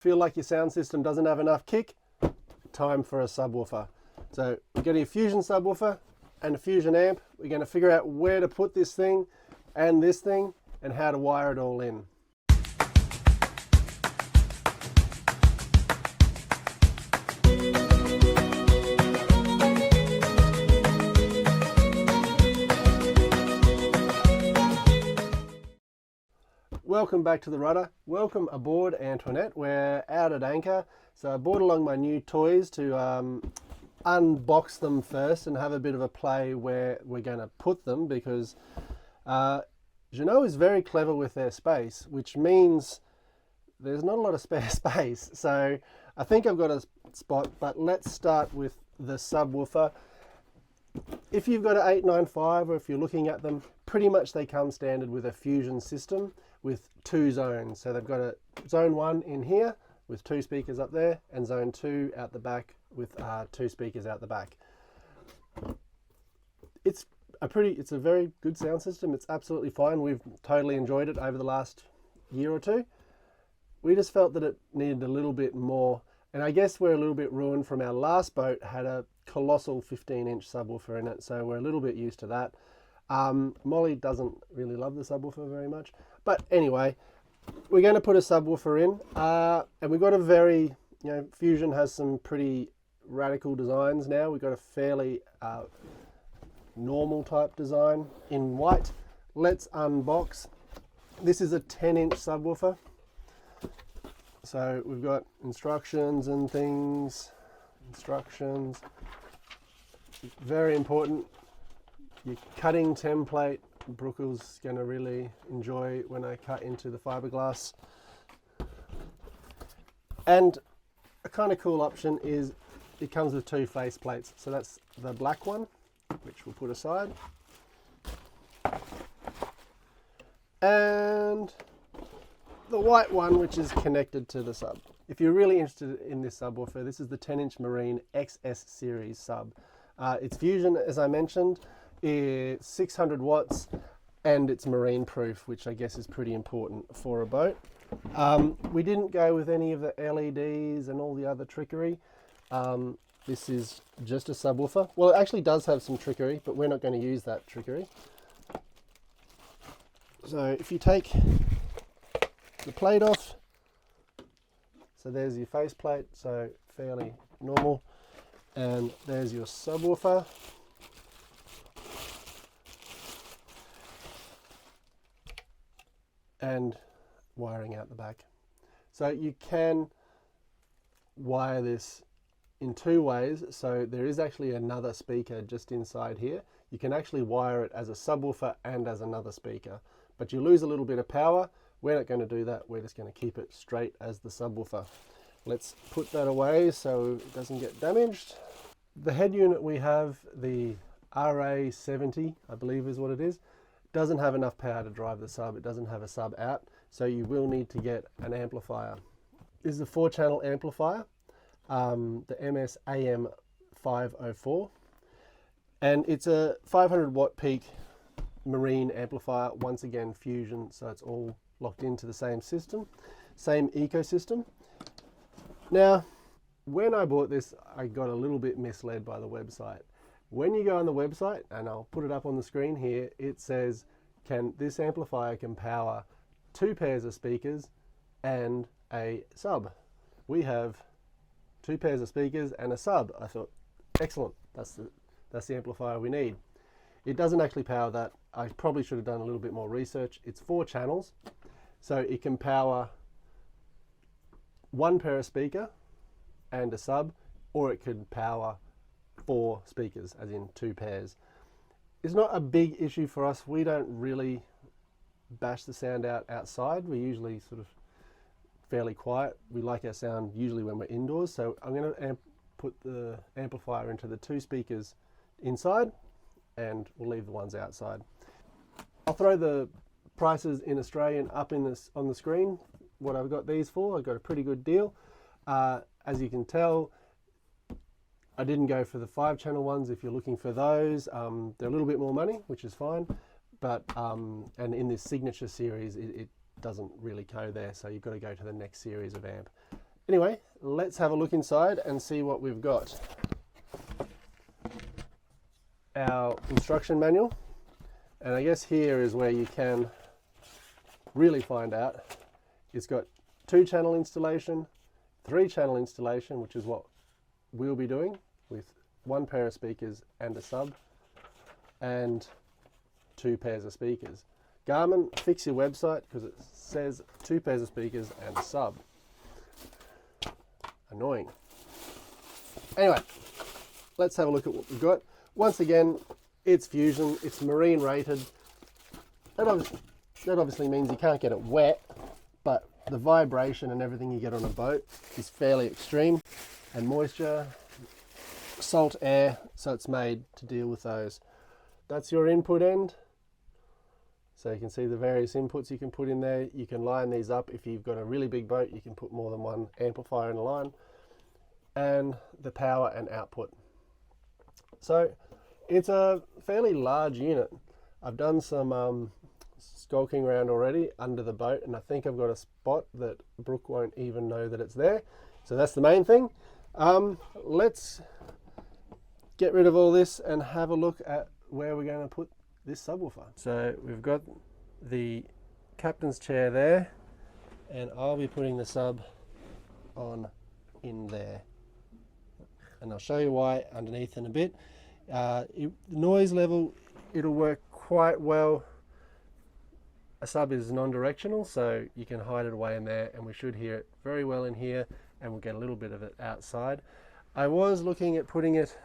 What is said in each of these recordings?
Feel like your sound system doesn't have enough kick? Time for a subwoofer. So we're getting a Fusion subwoofer and a Fusion amp. We're going to figure out where to put this thing and how to wire it all in. Welcome back to the rudder. Welcome aboard, Antoinette. We're out at anchor. So I brought along my new toys to unbox them first and have a bit of a play where we're going to put them, because Jeanneau is very clever with their space, which means there's not a lot of spare space. So I think I've got a spot, but let's start with the subwoofer. If you've got an 895 or if you're looking at them, pretty much they come standard with a Fusion system with 2 zones. So they've got a zone 1 in here with 2 speakers up there, and zone 2 out the back with 2 speakers out the back. It's a very good sound system. It's absolutely fine. We've totally enjoyed it over the last year or two. We just felt that it needed a little bit more, and I guess we're a little bit ruined from our last boat, had a colossal 15-inch subwoofer in it, so we're a little bit used to that. Molly doesn't really love the subwoofer very much, but anyway, we're going to put a subwoofer in, and we've got a very, Fusion has some pretty radical designs now. We've got a fairly normal type design in white. Let's unbox. This is a 10-inch subwoofer, so we've got instructions and things. Instructions, very important. Your cutting template, Brooke's going to really enjoy when I cut into the fiberglass. And a kind of cool option is it comes with 2 face plates. So that's the black one, which we'll put aside, and the white one, which is connected to the sub. If you're really interested in this subwoofer, this is the 10-inch Marine XS series sub. It's Fusion, as I mentioned. It's 600 watts and it's marine proof, which I guess is pretty important for a boat. We didn't go with any of the LEDs and all the other trickery. This is just a subwoofer. Well, it actually does have some trickery, but we're not going to use that trickery. So if you take the plate off, so there's your face plate, so fairly normal, and there's your subwoofer. And wiring out the back. So you can wire this in 2 ways. So there is actually another speaker just inside here. You can actually wire it as a subwoofer and as another speaker, but you lose a little bit of power. We're not going to do that. We're just going to keep it straight as the subwoofer. Let's put that away so it doesn't get damaged. The head unit we have, the RA70, I believe is what it is, doesn't have enough power to drive the sub. It doesn't have a sub out, so you will need to get an amplifier. This is a 4-channel amplifier, the MS AM504, and it's a 500 watt peak marine amplifier, once again Fusion, so it's all locked into the same system, same ecosystem. Now, when I bought this, I got a little bit misled by the website. When you go on the website, and I'll put it up on the screen here, it says, this amplifier can power 2 pairs of speakers and a sub. We have 2 pairs of speakers and a sub. I thought, excellent, that's the amplifier we need. It doesn't actually power that. I probably should have done a little bit more research. It's 4 channels, so it can power 1 pair of speaker and a sub, or it could power 4 speakers, as in 2 pairs. It's not a big issue for us. We don't really bash the sound out outside. We're usually sort of fairly quiet. We like our sound usually when we're indoors. So I'm going to put the amplifier into the 2 speakers inside, and we'll leave the ones outside. I'll throw the prices in Australian up on the screen, what I've got these for. I've got a pretty good deal. As you can tell, I didn't go for the 5-channel ones. If you're looking for those, they're a little bit more money, which is fine. But and in this signature series, it doesn't really go there, so you've got to go to the next series of amp. Anyway, let's have a look inside and see what we've got. Our instruction manual, and I guess here is where you can really find out. It's got 2-channel installation, 3-channel installation, which is what we'll be doing with 1 pair of speakers and a sub, and 2 pairs of speakers. Garmin, fix your website because it says 2 pairs of speakers and a sub. Annoying. Anyway, let's have a look at what we've got. Once again, it's Fusion, it's marine rated. That obviously means you can't get it wet, but the vibration and everything you get on a boat is fairly extreme, and moisture, salt, air, so it's made to deal with those. That's your input end. So you can see the various inputs you can put in there. You can line these up. If you've got a really big boat, you can put more than 1 amplifier in a line. And the power and output. So it's a fairly large unit. I've done some skulking around already under the boat, and I think I've got a spot that Brooke won't even know that it's there. So that's the main thing. Let's get rid of all this and have a look at where we're going to put this subwoofer. So we've got the captain's chair there, and I'll be putting the sub on in there, and I'll show you why underneath in a bit. Noise level, it'll work quite well. A sub is non-directional, so you can hide it away in there, and we should hear it very well in here, and we'll get a little bit of it outside. I was looking at putting it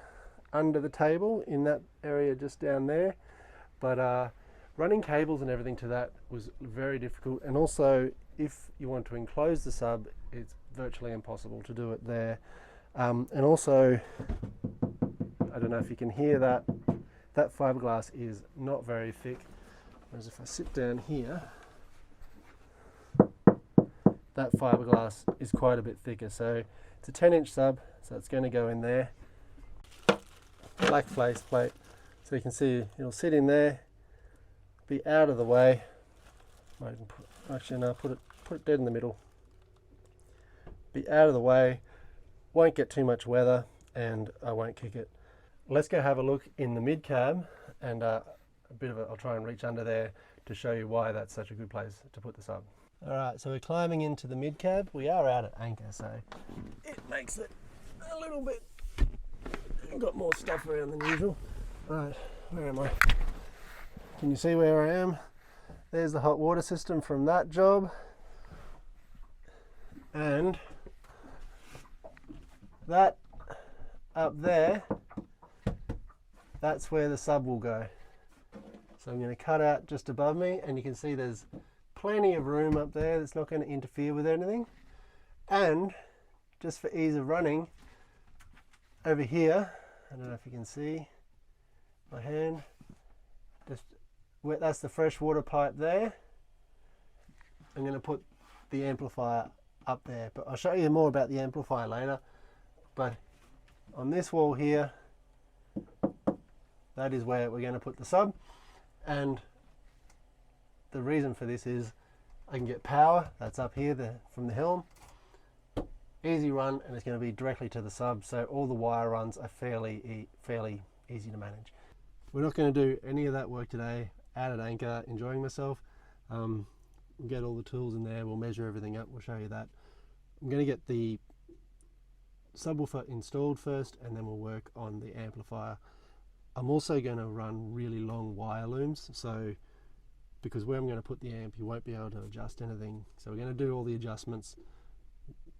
under the table in that area just down there, but running cables and everything to that was very difficult, and also if you want to enclose the sub, it's virtually impossible to do it there. And also, I don't know if you can hear that, that fiberglass is not very thick, whereas if I sit down here, that fiberglass is quite a bit thicker. So it's a 10-inch sub, so it's going to go in there. Black face plate, so you can see it'll sit in there, be out of the way. Might even put, actually no, put it dead in the middle. Be out of the way, won't get too much weather, and I won't kick it. Let's go have a look in the mid cab, and a bit of it, I'll try and reach under there to show you why that's such a good place to put the sub. Alright, so we're climbing into the mid cab. We are out at anchor, so it makes it a little bit, I've got more stuff around than usual. Right, where am I? Can you see where I am? There's the hot water system from that job, and that up there, that's where the sub will go. So I'm going to cut out just above me, and you can see there's plenty of room up there that's not going to interfere with anything. And just for ease of running, over here, I don't know if you can see my hand, just where, that's the fresh water pipe there. I'm going to put the amplifier up there, but I'll show you more about the amplifier later. But on this wall here, that is where we're going to put the sub, and the reason for this is I can get power, that's up here from the helm, easy run, and it's going to be directly to the sub, so all the wire runs are fairly easy to manage. We're not going to do any of that work today, out at anchor, enjoying myself. Get all the tools in there, we'll measure everything up, we'll show you that. I'm going to get the subwoofer installed first, and then we'll work on the amplifier. I'm also going to run really long wire looms, so because where I'm going to put the amp, you won't be able to adjust anything. So we're going to do all the adjustments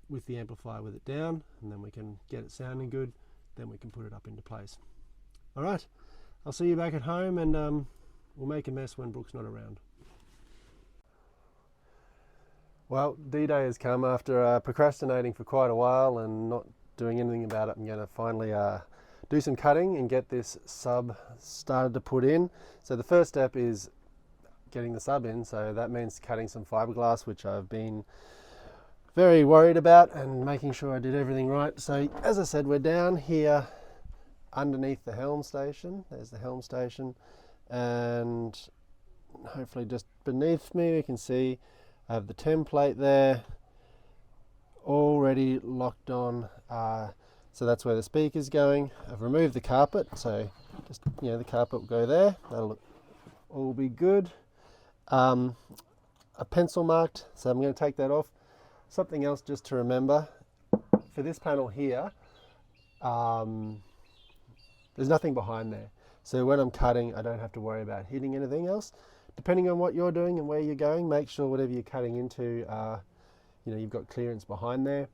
with the amplifier with it down, and then we can get it sounding good, then we can put it up into place. All right, I'll see you back at home, and we'll make a mess when Brooke's not around. Well, D-Day has come after procrastinating for quite a while and not doing anything about it. I'm going to finally do some cutting and get this sub started to put in. So the first step is getting the sub in, so that means cutting some fiberglass, which I've been very worried about, and making sure I did everything right. So as I said, we're down here underneath the helm station. There's the helm station, and hopefully just beneath me we can see I have the template there. already locked on, so that's where the speaker's going. I've removed the carpet, so just, you know, the carpet will go there. That'll all be good. A pencil marked, so I'm going to take that off. Something else just to remember, for this panel here, there's nothing behind there. So when I'm cutting, I don't have to worry about hitting anything else. Depending on what you're doing and where you're going, make sure whatever you're cutting into, you know, you've got clearance behind there.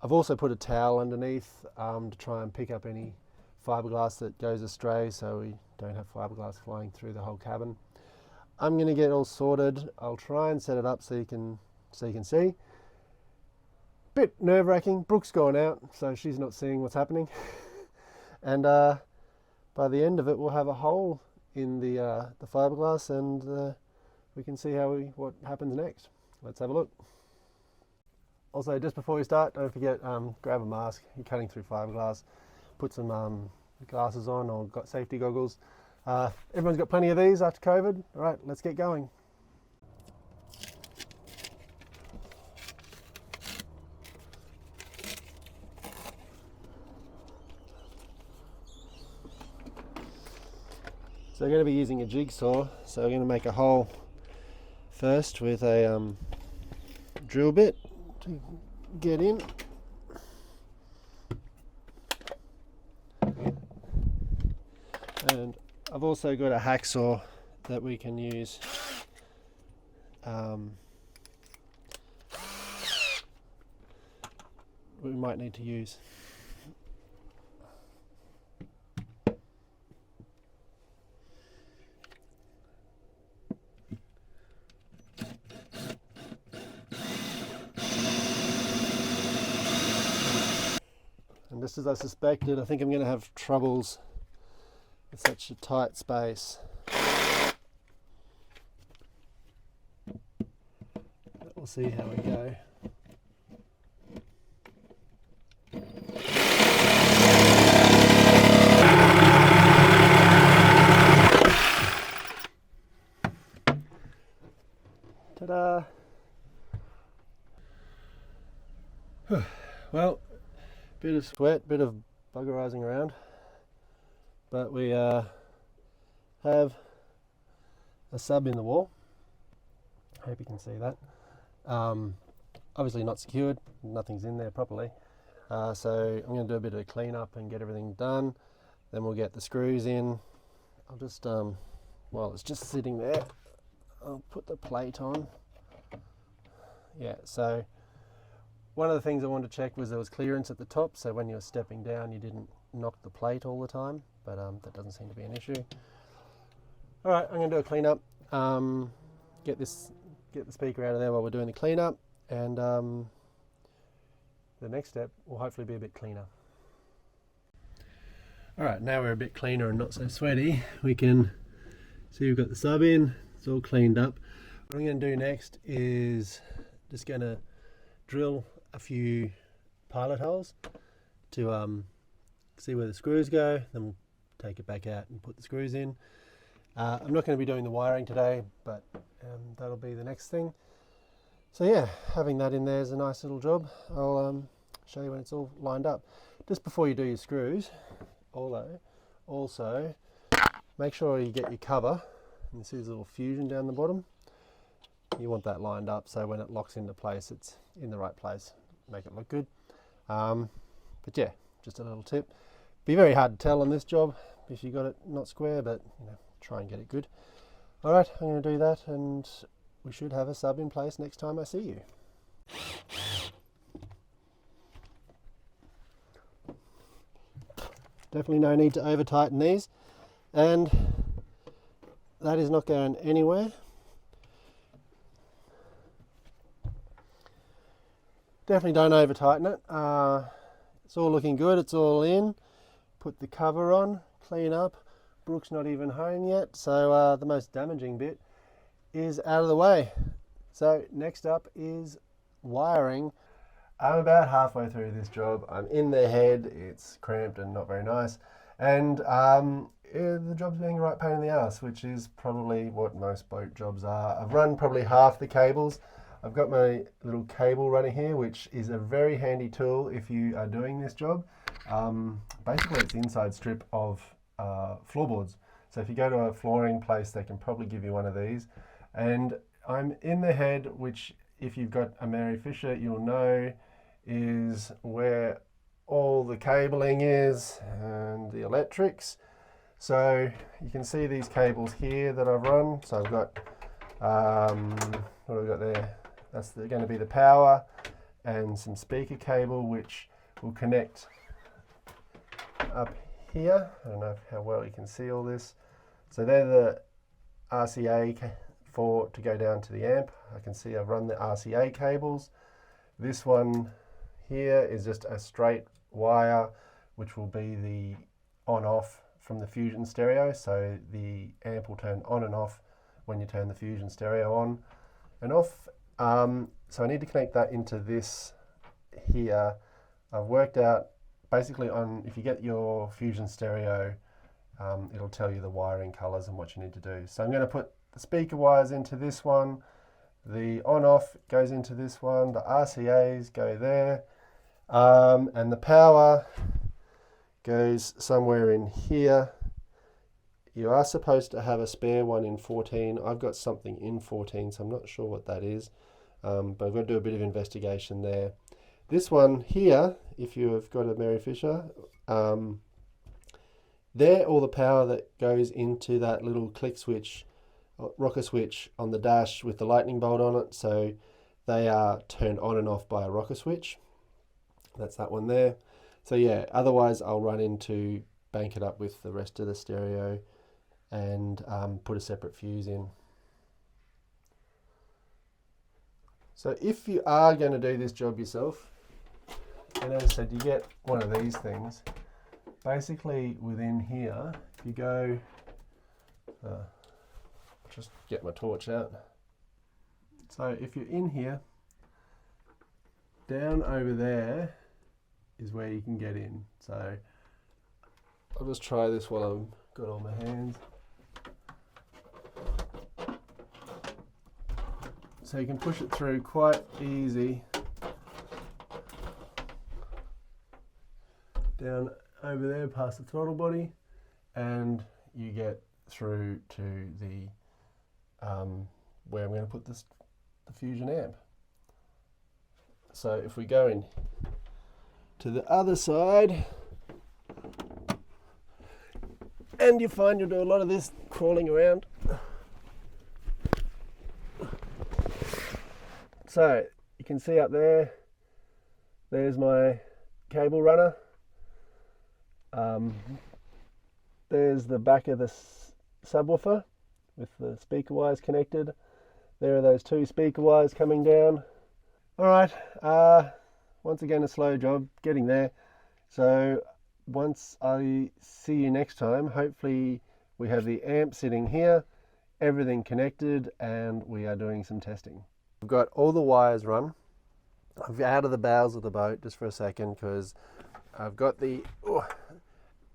I've also put a towel underneath to try and pick up any fiberglass that goes astray, so we don't have fiberglass flying through the whole cabin. I'm going to get all sorted. I'll try and set it up so you can see. Bit nerve-wracking. Brooke's gone out, so she's not seeing what's happening. And by the end of it, we'll have a hole in the fiberglass, and we can see what happens next. Let's have a look. Also, just before we start, don't forget, grab a mask. You're cutting through fiberglass. Put some glasses on, or got safety goggles. Everyone's got plenty of these after COVID. All right, let's get going. So I'm going to be using a jigsaw, so I'm going to make a hole first with a drill bit to get in. And I've also got a hacksaw that we can use. We might need to use. And just as I suspected, I think I'm going to have troubles with such a tight space. But we'll see how we go. Ta-da! Well, bit of sweat, bit of buggerizing around, but we have a sub in the wall. Hope you can see that. Obviously not secured, nothing's in there properly. So I'm going to do a bit of a clean up and get everything done. Then we'll get the screws in. I'll just, while it's just sitting there, I'll put the plate on. Yeah, so one of the things I wanted to check was there was clearance at the top, so when you were stepping down you didn't knock the plate all the time, but that doesn't seem to be an issue. All right, I'm going to do a clean up, get the speaker out of there while we're doing the clean up, and the next step will hopefully be a bit cleaner. All right, now we're a bit cleaner and not so sweaty. We can see we've got the sub in, it's all cleaned up. What I'm going to do next is just going to drill a few pilot holes to see where the screws go, then we'll take it back out and put the screws in. I'm not going to be doing the wiring today, but that'll be the next thing. So yeah, having that in there is a nice little job. I'll show you when it's all lined up. Just before you do your screws, also make sure you get your cover, and see there's a little fusion down the bottom. You want that lined up so when it locks into place, it's in the right place. Make it look good. But yeah, just a little tip. Be very hard to tell on this job if you got it not square, but you know, try and get it good. All right, I'm going to do that, and we should have a sub in place next time I see you. Definitely no need to over tighten these, and that is not going anywhere. Definitely don't over tighten it. It's all looking good, it's all in. Put the cover on, clean up. Brooke's not even home yet, so the most damaging bit is out of the way. So next up is wiring. I'm about halfway through this job. I'm in the head, it's cramped and not very nice, and the job's being a right pain in the ass, which is probably what most boat jobs are. I've run probably half the cables. I've got my little cable runner here, which is a very handy tool if you are doing this job. Basically, it's the inside strip of floorboards. So if you go to a flooring place, they can probably give you one of these. And I'm in the head, which if you've got a Mary Fisher, you'll know is where all the cabling is and the electrics. So you can see these cables here that I've run. So I've got, what have we got there? That's going to be the power and some speaker cable, which will connect up here. I don't know how well you can see all this. So they're the RCA to go down to the amp. I can see I've run the RCA cables. This one here is just a straight wire, which will be the on-off from the Fusion stereo. So the amp will turn on and off when you turn the Fusion stereo on and off. So I need to connect that into this here. I've worked out basically on, if you get your Fusion stereo, it'll tell you the wiring colors and what you need to do. So I'm going to put the speaker wires into this one, the on-off goes into this one, the RCAs go there, and the power goes somewhere in here. You are supposed to have a spare one in 14. I've got something in 14, so I'm not sure what that is, but I've got to do a bit of investigation there. This one here, if you have got a Mary Fisher, there, all the power that goes into that little click switch, rocker switch on the dash with the lightning bolt on it, so they are turned on and off by a rocker switch. That's that one there. So yeah, otherwise I'll run into bank it up with the rest of the stereo and put a separate fuse in. So if you are going to do this job yourself, and as I said, you get one of these things. Basically within here, if you go, just get my torch out. So if you're in here, down over there is where you can get in. So I'll just try this while I've got all my hands. So you can push it through quite easy. Down over there past the throttle body, and you get through to the where I'm going to put the Fusion amp. So if we go in to the other side, and you find you'll do a lot of this crawling around. So you can see up there, there's my cable runner. There's the back of the subwoofer with the speaker wires connected. There are those two speaker wires coming down. Alright, once again a slow job getting there. So once I see you next time, hopefully we have the amp sitting here, everything connected, and we are doing some testing. We've got all the wires run. I'm out of the bows of the boat just for a second because I've got the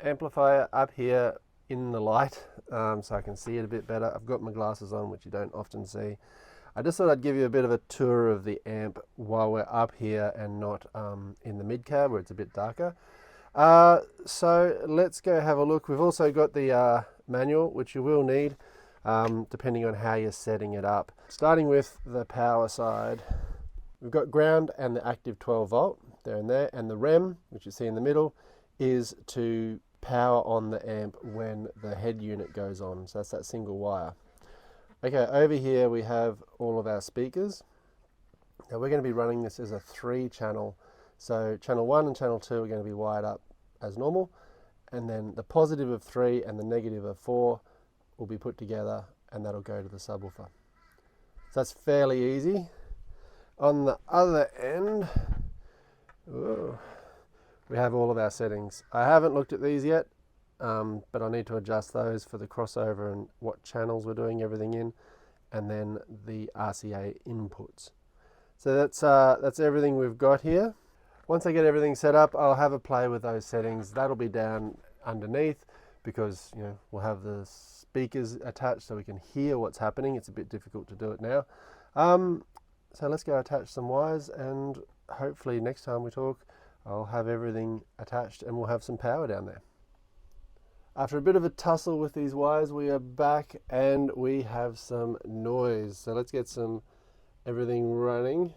amplifier up here in the light, so I can see it a bit better. I've got my glasses on, which you don't often see. I just thought I'd give you a bit of a tour of the amp while we're up here and not in the mid cab where it's a bit darker. So let's go have a look. We've also got the manual, which you will need depending on how you're setting it up. Starting with the power side, we've got ground and the active 12 volt there and there, and the REM, which you see in the middle, is to power on the amp when the head unit goes on. So that's that single wire. Okay, over here we have all of our speakers. Now we're going to be running this as a 3-channel. So channel 1 and channel 2 are going to be wired up as normal, and then the positive of 3 and the negative of 4 will be put together, and that'll go to the subwoofer. So that's fairly easy. On the other end, we have all of our settings. I haven't looked at these yet, but I need to adjust those for the crossover and what channels we're doing everything in, and then the RCA inputs. So that's everything we've got here. Once I get everything set up, I'll have a play with those settings. That'll be down underneath because we'll have the speakers attached so we can hear what's happening. It's a bit difficult to do it now. So let's go attach some wires, and hopefully next time we talk I'll have everything attached and we'll have some power down there. After a bit of a tussle with these wires, we are back and we have some noise. So let's get everything running.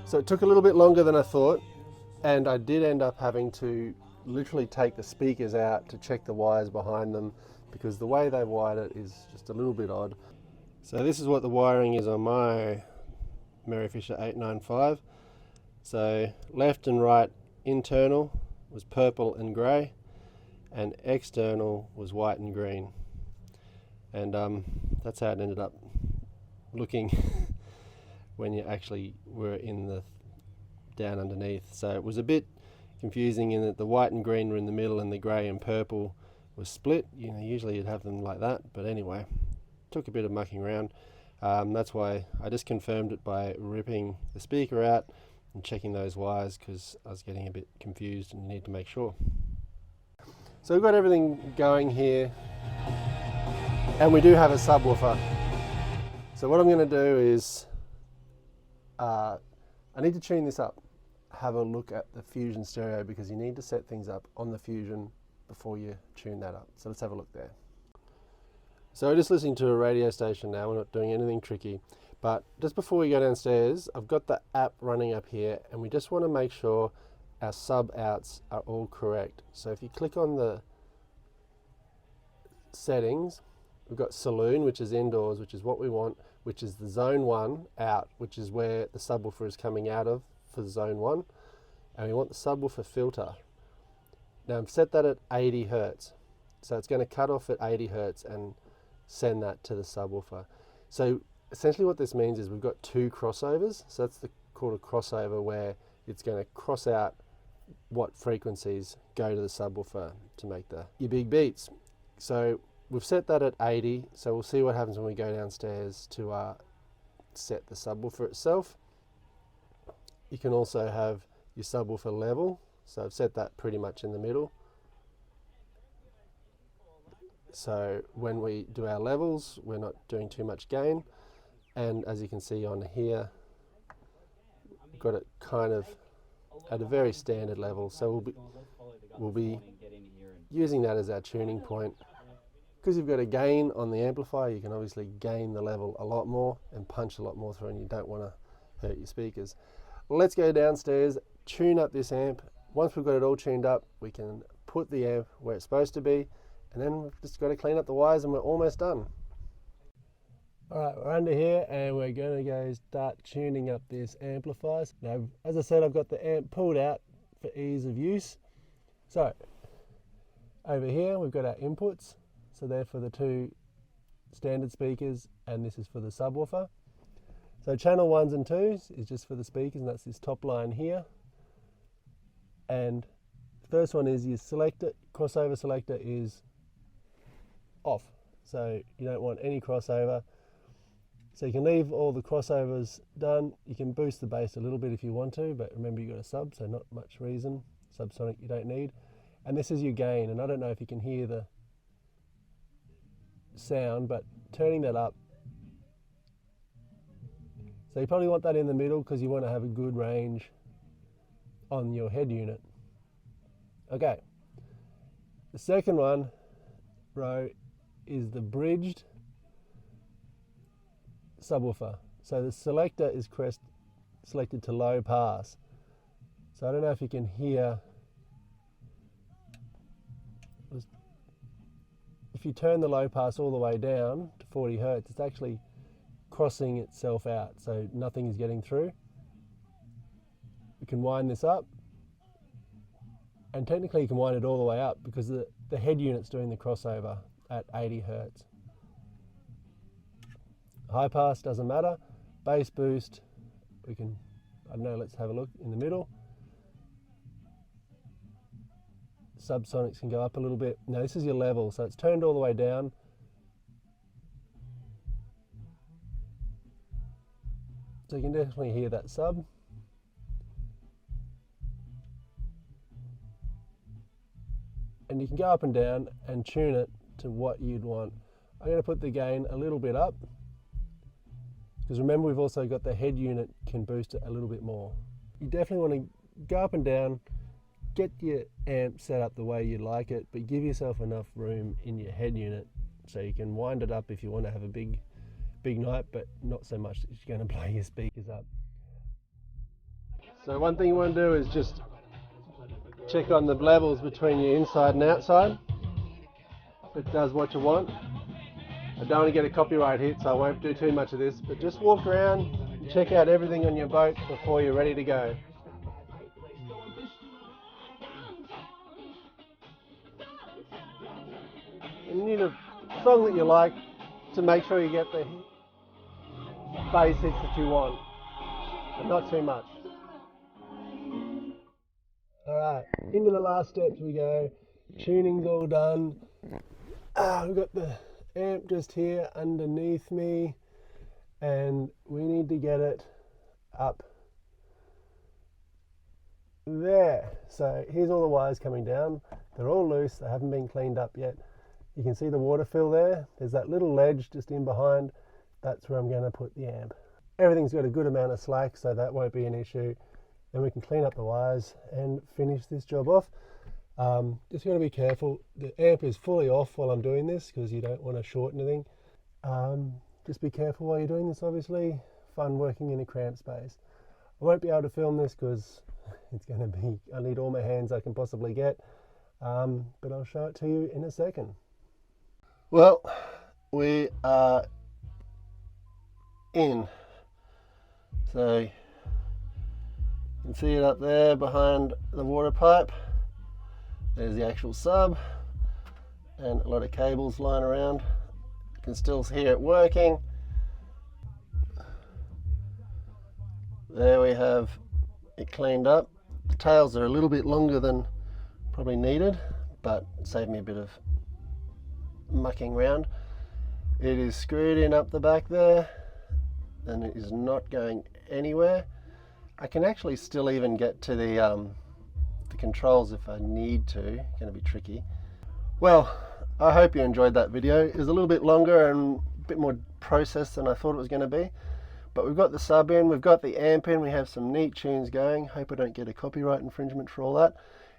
So it took a little bit longer than I thought, and I did end up having to literally take the speakers out to check the wires behind them, because the way they wired it is just a little bit odd. So this is what the wiring is on my Merryfisher 895. So left and right internal was purple and grey, and external was white and green. And that's how it ended up looking when you actually were in the down underneath. So it was a bit confusing in that the white and green were in the middle and the grey and purple was split. You know, usually you'd have them like that, but anyway, took a bit of mucking around. That's why I just confirmed it by ripping the speaker out and checking those wires, because I was getting a bit confused and you need to make sure. So we've got everything going here, and we do have a subwoofer. So what I'm going to do is I need to tune this up, have a look at the Fusion stereo, because you need to set things up on the Fusion before you tune that up. So let's have a look there. So we're just listening to a radio station now, we're not doing anything tricky. But just before we go downstairs, I've got the app running up here, and we just want to make sure our sub outs are all correct. So if you click on the settings, we've got saloon, which is indoors, which is what we want, which is the zone 1 out, which is where the subwoofer is coming out of for zone 1. And we want the subwoofer filter. Now I've set that at 80 Hertz. So it's going to cut off at 80 Hertz and send that to the subwoofer. So essentially what this means is we've got 2 crossovers. So that's called a crossover, where it's going to cross out what frequencies go to the subwoofer to make your big beats. So we've set that at 80, so we'll see what happens when we go downstairs to set the subwoofer itself. You can also have your subwoofer level, so I've set that pretty much in the middle. So when we do our levels, we're not doing too much gain. And as you can see on here, we've got it kind of at a very standard level. So we'll be using that as our tuning point. Because you've got a gain on the amplifier, you can obviously gain the level a lot more and punch a lot more through, and you don't want to hurt your speakers. Let's go downstairs, tune up this amp. Once we've got it all tuned up, we can put the amp where it's supposed to be, and then we've just got to clean up the wires and we're almost done. Alright, we're under here and we're going to go start tuning up this amplifier. Now, as I said, I've got the amp pulled out for ease of use. So, over here we've got our inputs. So they're for the 2 standard speakers, and this is for the subwoofer. So channel 1s and 2s is just for the speakers, and that's this top line here. And the first one is your selector, crossover selector is off. So you don't want any crossover. So you can leave all the crossovers done. You can boost the bass a little bit if you want to, but remember you've got a sub, so not much reason. Subsonic you don't need. And this is your gain, and I don't know if you can hear the sound, but turning that up. So you probably want that in the middle because you want to have a good range on your head unit. Okay. The second row is the bridged subwoofer. So the selector is selected to low pass. So I don't know if you can hear. If you turn the low pass all the way down to 40 Hertz, it's actually crossing itself out, so nothing is getting through. You can wind this up, and technically you can wind it all the way up because the head unit's doing the crossover at 80 Hertz. High pass doesn't matter. Bass boost, we can, I don't know, let's have a look in the middle. Subsonics can go up a little bit. Now this is your level, so it's turned all the way down. So you can definitely hear that sub. And you can go up and down and tune it to what you'd want. I'm going to put the gain a little bit up, because remember we've also got the head unit can boost it a little bit more. You definitely want to go up and down, get your amp set up the way you like it, but give yourself enough room in your head unit so you can wind it up if you want to have a big night, but not so much that you're going to blow your speakers up. So one thing you want to do is just check on the levels between your inside and outside. If it does what you want. I don't want to get a copyright hit, so I won't do too much of this, but just walk around, check out everything on your boat before you're ready to go. And you need a song that you like to make sure you get the bass hits that you want, but not too much. Alright, into the last steps we go. Tuning's all done. We've got the amp just here underneath me, and we need to get it up there. So here's all the wires coming down. They're all loose, they haven't been cleaned up yet. You can see the water fill there. There's that little ledge just in behind. That's where I'm going to put the amp. Everything's got a good amount of slack, so that won't be an issue. Then we can clean up the wires and finish this job off. Just got to be careful. The amp is fully off while I'm doing this because you don't want to short anything. Just be careful while you're doing this, obviously. Fun working in a cramped space. I won't be able to film this because it's going to be, I need all my hands I can possibly get. But I'll show it to you in a second. Well, we are in. So you can see it up there behind the water pipe. There's the actual sub and a lot of cables lying around. You can still hear it working. There we have it cleaned up. The tails are a little bit longer than probably needed, but saved me a bit of mucking around. It is screwed in up the back there and it is not going anywhere. I can actually still even get to the controls if I need to. It's going to be tricky. Well, I hope you enjoyed that video. It was a little bit longer and a bit more processed than I thought it was going to be, but we've got the sub in, we've got the amp in, we have some neat tunes going. Hope I don't get a copyright infringement for all that.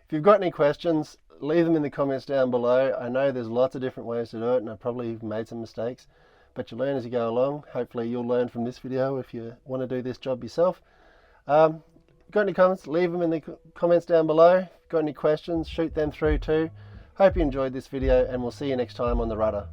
If you've got any questions, leave them in the comments down below. I know there's lots of different ways to do it and I probably made some mistakes, but you learn as you go along. Hopefully you'll learn from this video if you want to do this job yourself. Got any comments, leave them in the comments down below. Got any questions, shoot them through too. Hope you enjoyed this video and we'll see you next time on the rudder.